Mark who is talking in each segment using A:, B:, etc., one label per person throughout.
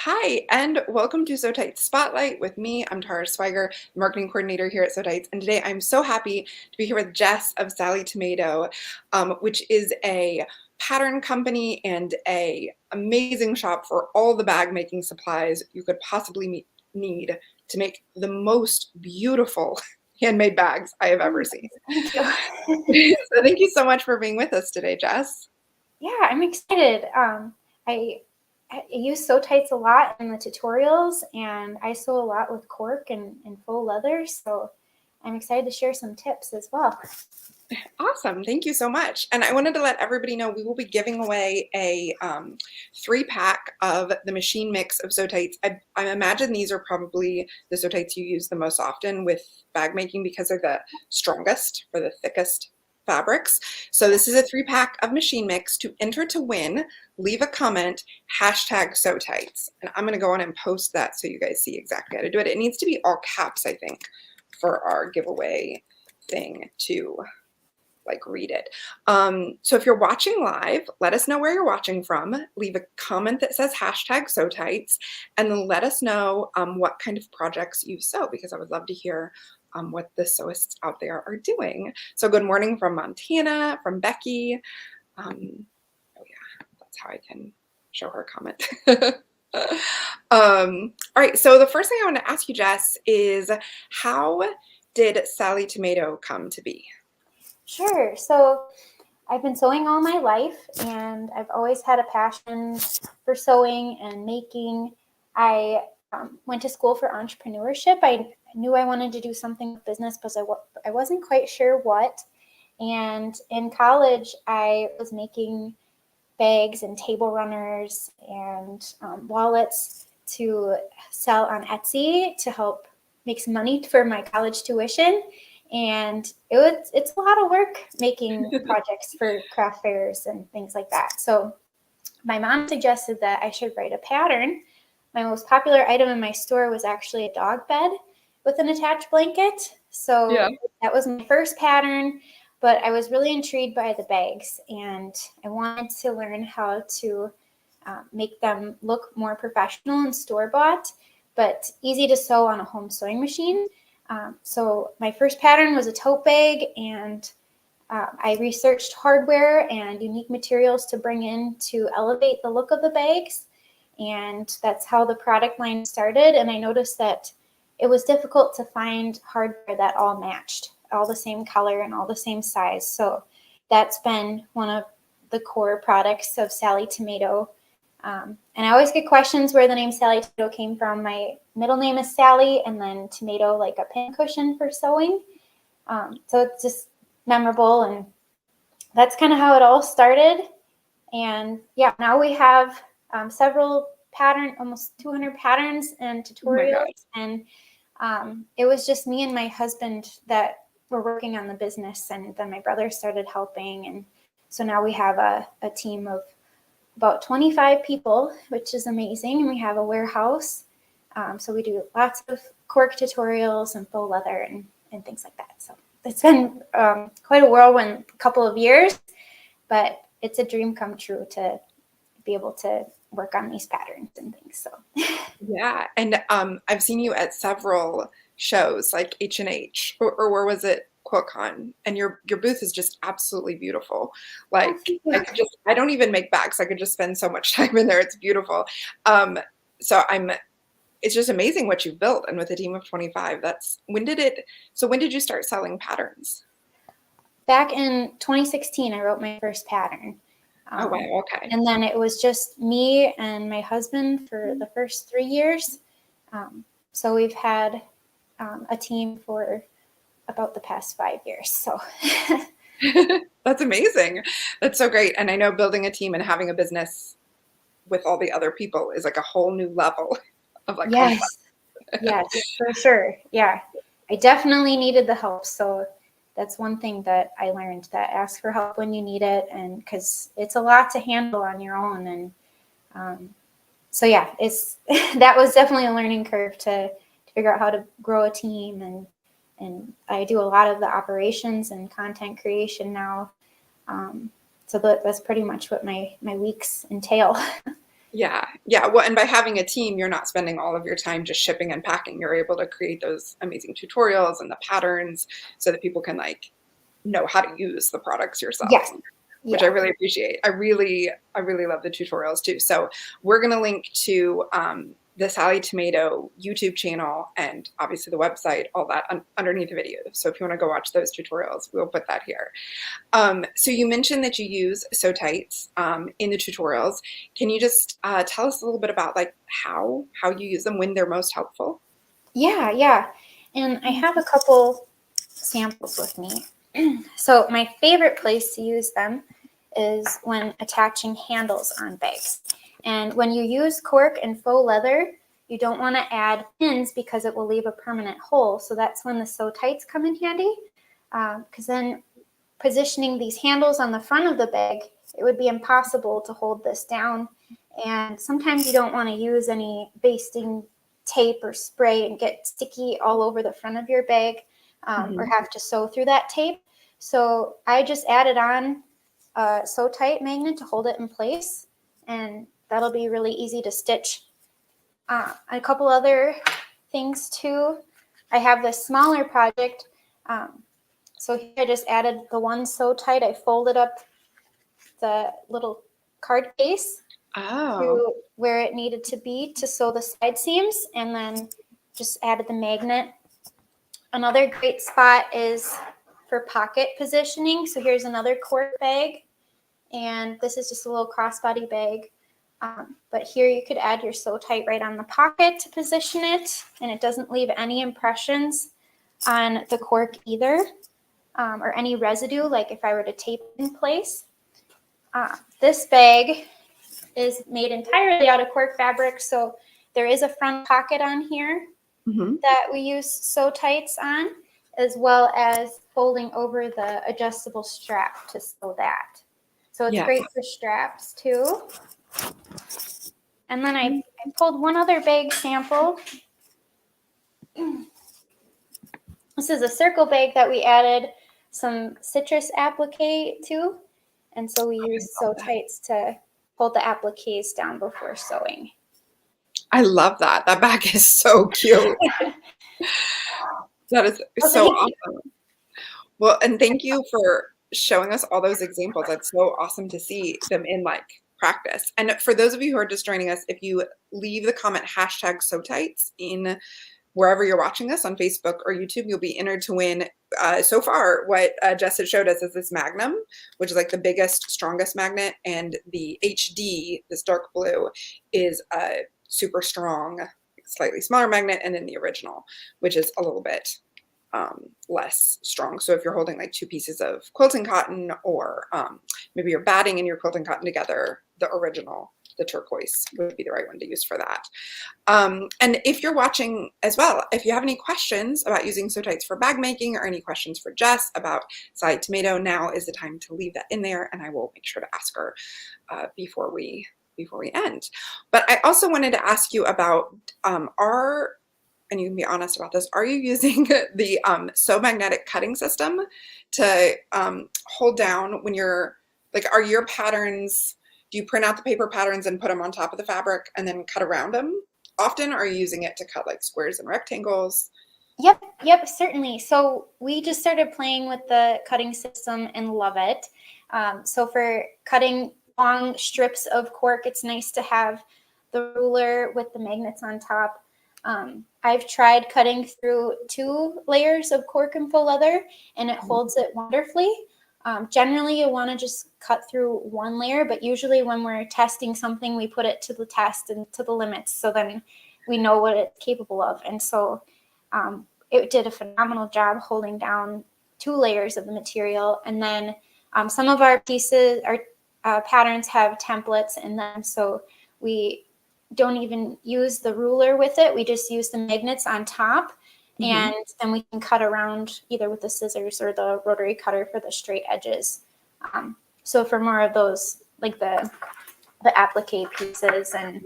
A: Hi, and welcome to SewTites Spotlight with me. I'm Tara Swiger, marketing coordinator here at SewTites, and today I'm so happy to be here with Jess of Sallie Tomato, which is a pattern company and a amazing shop for all the bag making supplies you could possibly need to make the most beautiful handmade bags I have ever seen.
B: Thank you.
A: So thank you so much for being with us today, Jess.
B: Yeah, I'm excited. I use SewTites a lot in the tutorials, and I sew a lot with cork and faux leather, so I'm excited to share some tips as well.
A: Awesome. Thank you so much. And I wanted to let everybody know we will be giving away a 3-pack of the machine mix of SewTites. I imagine these are probably the SewTites you use the most often with bag making because they're the strongest or the thickest fabrics. So this is a 3-pack of machine mix. To enter to win, leave a comment, #SewTites. And I'm going to go on and post that so you guys see exactly how to do it. It needs to be all caps, I think, for our giveaway thing to read it. So if you're watching live, let us know where you're watching from. Leave a comment that says #SewTites, and then let us know what kind of projects you sew, because I would love to hear what the sewists out there are doing. So good morning from Montana, from Becky. Oh yeah, that's how I can show her a comment. All right, so the first thing I want to ask you, Jess, is how did Sallie Tomato come to be?
B: Sure. So I've been sewing all my life, and I've always had a passion for sewing and making. I went to school for entrepreneurship. I knew I wanted to do something with business, but I wasn't quite sure what. And in college, I was making bags and table runners and wallets to sell on Etsy to help make some money for my college tuition. And it's a lot of work making projects for craft fairs and things like that. So my mom suggested that I should write a pattern. My most popular item in my store was actually a dog bed with an attached blanket. So yeah, that was my first pattern, but I was really intrigued by the bags, and I wanted to learn how to make them look more professional and store-bought, but easy to sew on a home sewing machine. So my first pattern was a tote bag, and I researched hardware and unique materials to bring in to elevate the look of the bags. And that's how the product line started. And I noticed that it was difficult to find hardware that all matched, all the same color and all the same size. So that's been one of the core products of Sallie Tomato. And I always get questions where the name Sallie Tomato came from. My middle name is Sally, and then tomato, like a pincushion for sewing. So it's just memorable, and that's kind of how it all started. And yeah, now we have several almost 200 patterns and tutorials. And it was just me and my husband that were working on the business, and then my brother started helping. And so now we have a team of about 25 people, which is amazing. And we have a warehouse. So we do lots of cork tutorials and faux leather and things like that. So it's been quite a whirlwind couple of years, but it's a dream come true to be able to work on these patterns and things. So
A: yeah, and I've seen you at several shows like H&H or where was it? QuiltCon, and your booth is just absolutely beautiful. Like I don't even make bags. I could just spend so much time in there. It's beautiful. So it's just amazing what you've built, and with a team of 25. When did you start selling patterns?
B: Back in 2016, I wrote my first pattern.
A: Oh wow, okay.
B: And then it was just me and my husband for the first 3 years. So we've had a team for about the past 5 years. So
A: that's amazing. That's so great. And I know building a team and having a business with all the other people is like a whole new level of like
B: yes, yes, for sure. Yeah, I definitely needed the help. So that's one thing that I learned, that ask for help when you need it, and because it's a lot to handle on your own. And so yeah, that was definitely a learning curve to figure out how to grow a team. And I do a lot of the operations and content creation now. So that's pretty much what my weeks entail.
A: Yeah. Yeah. Well, and by having a team, you're not spending all of your time just shipping and packing. You're able to create those amazing tutorials and the patterns so that people can like know how to use the products you're
B: Yes.
A: selling, which I
B: Yeah.
A: really appreciate. I really love the tutorials too. So we're going to link to the Sallie Tomato YouTube channel and obviously the website, all that underneath the video. So if you want to go watch those tutorials, we'll put that here. So you mentioned that you use SewTites in the tutorials. Can you just tell us a little bit about like how you use them, when they're most helpful?
B: Yeah, yeah. And I have a couple samples with me. So my favorite place to use them is when attaching handles on bags. And when you use cork and faux leather, you don't want to add pins because it will leave a permanent hole. So that's when the SewTites come in handy. Because then positioning these handles on the front of the bag, it would be impossible to hold this down. And sometimes you don't want to use any basting tape or spray and get sticky all over the front of your bag, or have to sew through that tape. So I just added on a SewTite magnet to hold it in place, and that'll be really easy to stitch. A couple other things too. I have this smaller project. So here I just added the one SewTite. I folded up the little card case
A: Oh,
B: to where it needed to be to sew the side seams, and then just added the magnet. Another great spot is for pocket positioning. So here's another quart bag, and this is just a little crossbody bag. But here you could add your SewTite right on the pocket to position it, and it doesn't leave any impressions on the cork either, or any residue, like if I were to tape it in place. This bag is made entirely out of cork fabric, so there is a front pocket on here that we use SewTites on, as well as folding over the adjustable strap to sew that. So it's
A: yeah.
B: great for straps too. And then I pulled one other bag sample. This is a circle bag that we added some citrus applique to. And so we use SewTites to hold the appliques down before sewing.
A: I love that. That bag is so cute. That is
B: Oh,
A: so
B: thank you.
A: awesome. Well, and thank you for showing us all those examples. That's so awesome to see them in like practice. And for those of you who are just joining us, if you leave the comment hashtag SewTites in wherever you're watching us on Facebook or YouTube, you'll be entered to win. So far, what Jess has showed us is this Magnum, which is like the biggest, strongest magnet, and the HD, this dark blue, is a super strong, slightly smaller magnet, and then the original, which is a little bit less strong. So if you're holding like two pieces of quilting cotton, or maybe you're batting and you're quilting cotton together, the original, the turquoise, would be the right one to use for that. And if you're watching as well, if you have any questions about using SewTites for bag making, or any questions for Jess about Sallie Tomato, now is the time to leave that in there, and I will make sure to ask her before we end. But I also wanted to ask you about and you can be honest about this, are you using the Sew Magnetic cutting system to hold down when you're, like, are your patterns, do you print out the paper patterns and put them on top of the fabric and then cut around them often? Or are you using it to cut like squares and rectangles?
B: Yep, certainly. So we just started playing with the cutting system and love it. So for cutting long strips of cork, it's nice to have the ruler with the magnets on top. I've tried cutting through 2 layers of cork and faux leather, and it holds it wonderfully. Generally, you want to just cut through 1 layer, but usually when we're testing something, we put it to the test and to the limits, so then we know what it's capable of. And so it did a phenomenal job holding down 2 layers of the material. And then some of our pieces, our patterns have templates in them, so we don't even use the ruler with it. We just use the magnets on top, and then we can cut around either with the scissors or the rotary cutter for the straight edges. So for more of those, like the applique pieces and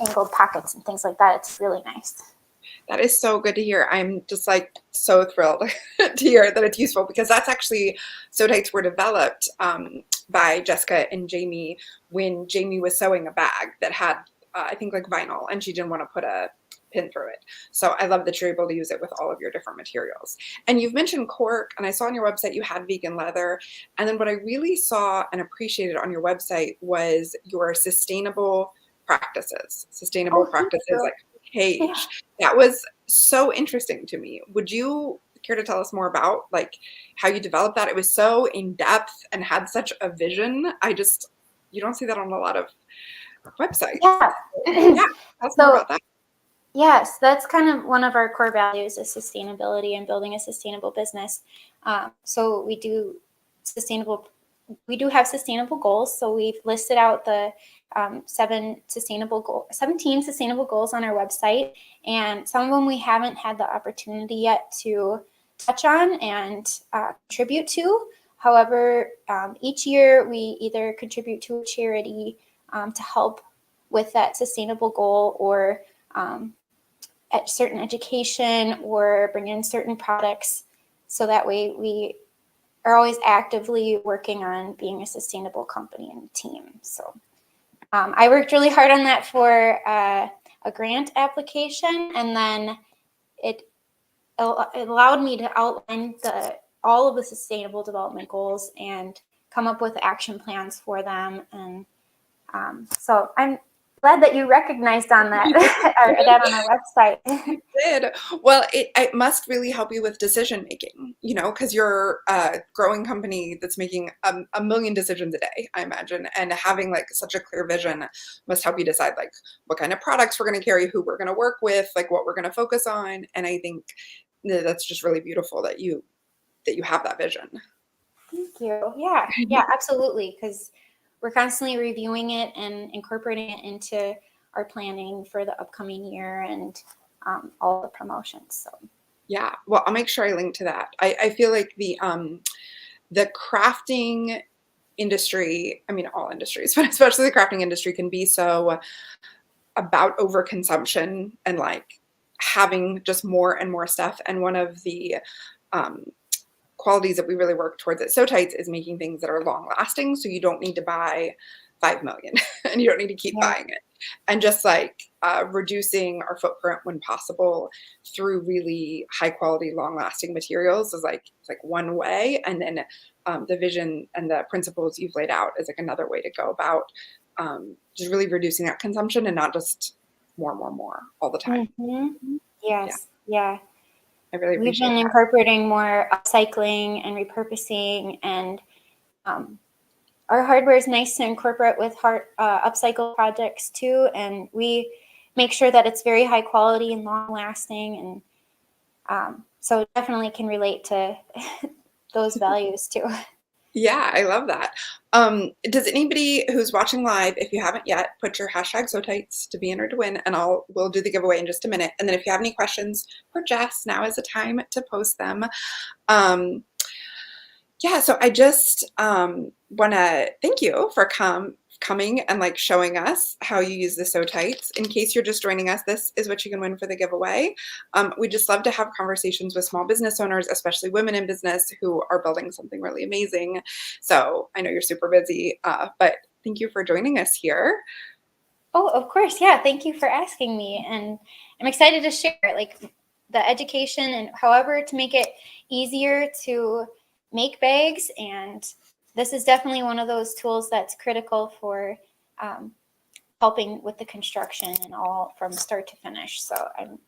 B: angled pockets and things like that, it's really nice.
A: That is so good to hear. I'm just like so thrilled to hear that it's useful because that's actually SewTites were developed by Jessica and Jamie when Jamie was sewing a bag that had I think like vinyl and she didn't want to put a pin through it. So I love that you're able to use it with all of your different materials. And you've mentioned cork, and I saw on your website you had vegan leather. And then what I really saw and appreciated on your website was your sustainable
B: Oh, thank
A: practices
B: you.
A: like
B: Yeah.
A: page. That was so interesting to me. Would you care to tell us more about like how you developed that? It was so in depth and had such a vision. You don't see that on a lot of websites.
B: Yeah.
A: Yeah, tell us more
B: So
A: about that.
B: yes, that's kind of one of our core values is sustainability and building a sustainable business. So we do have sustainable goals. So we've listed out the 17 sustainable goals on our website, and some of them we haven't had the opportunity yet to touch on and contribute to. However, each year we either contribute to a charity to help with that sustainable goal, or at certain education, or bring in certain products. So that way we are always actively working on being a sustainable company and team. So I worked really hard on that for a grant application, and then it allowed me to outline all of the sustainable development goals and come up with action plans for them. And so I'm glad that you recognized on that, or that on our website.
A: Did. Well, it must really help you with decision making, you know, because you're a growing company that's making a million decisions a day, I imagine, and having like such a clear vision must help you decide like what kind of products we're going to carry, who we're going to work with, like what we're going to focus on. And I think that's just really beautiful that you have that vision.
B: Thank you. Yeah, yeah, absolutely. Because we're constantly reviewing it and incorporating it into our planning for the upcoming year, and all the promotions. So
A: Yeah, well, I'll make sure I link to that. I feel like the crafting industry, I mean all industries, but especially the crafting industry can be so about overconsumption and like having just more and more stuff. And one of the um, qualities that we really work towards at SewTites is making things that are long lasting. So you don't need to buy 5 million and you don't need to keep
B: yeah.
A: buying it. And just like reducing our footprint when possible through really high quality, long lasting materials is like, it's like one way. And then the vision and the principles you've laid out is like another way to go about just really reducing that consumption and not just more all the time.
B: Mm-hmm.
A: Yeah,
B: Yes. Yeah.
A: I really
B: We've
A: appreciate
B: been
A: that.
B: incorporating more upcycling and repurposing, and um, our hardware is nice to incorporate with upcycle projects too. And we make sure that it's very high quality and long lasting. And so it definitely can relate to those values too.
A: Yeah, I love that. Does anybody who's watching live, if you haven't yet, put your hashtag SewTites to be entered to win, and we'll do the giveaway in just a minute. And then if you have any questions for Jess, now is the time to post them. Um, yeah, so I just want to thank you for coming and like showing us how you use the SewTites. In case you're just joining us, this is what you can win for the giveaway. We just love to have conversations with small business owners, especially women in business who are building something really amazing. So I know you're super busy, but thank you for joining us here.
B: Oh, of course. Yeah. Thank you for asking me. And I'm excited to share like the education and however to make it easier to make bags. And this is definitely one of those tools that's critical for helping with the construction and all from start to finish. So I'm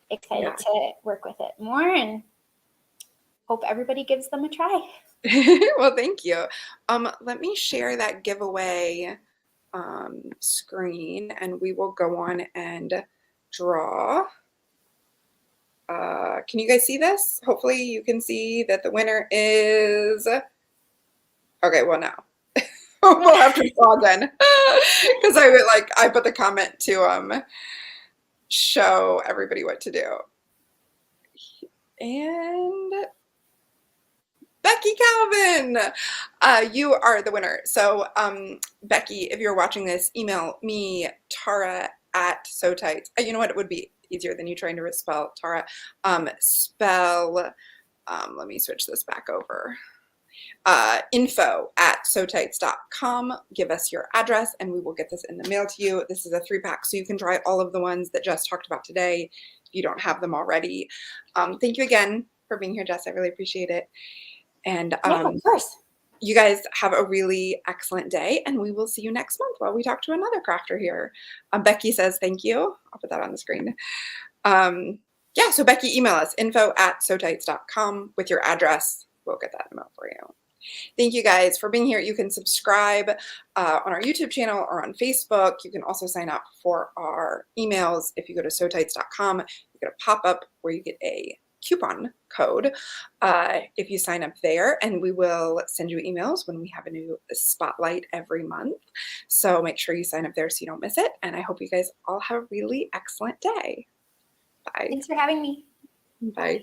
B: excited
A: Yeah.
B: to work with it more and hope everybody gives them a try.
A: Well, thank you. Let me share that giveaway screen and we will go on and draw. Can you guys see this? Hopefully you can see that the winner is, okay, well now we'll have to draw again because I put the comment to show everybody what to do. And Becky Calvin, you are the winner. So Becky, if you're watching this, email me, Tara at SewTites. You know what it would be easier than you trying to spell Tara. Let me switch this back over. info@SewTites.com. Give us your address and we will get this in the mail to you. This is a 3-pack, so you can try all of the ones that Jess talked about today if you don't have them already. Thank you again for being here, Jess. I really appreciate it. And
B: Yeah, of course.
A: you guys have a really excellent day, and we will see you next month while we talk to another crafter here. Becky says thank you. I'll put that on the screen. Yeah, so Becky, email us, info@SewTites.com with your address. We'll get that email for you. Thank you guys for being here. You can subscribe on our YouTube channel or on Facebook. You can also sign up for our emails. If you go to SewTites.com, you get a pop-up where you get a coupon code if you sign up there, and we will send you emails when we have a new spotlight every month. So make sure you sign up there so you don't miss it. And I hope you guys all have a really excellent day. Bye.
B: Thanks for having me.
A: Bye.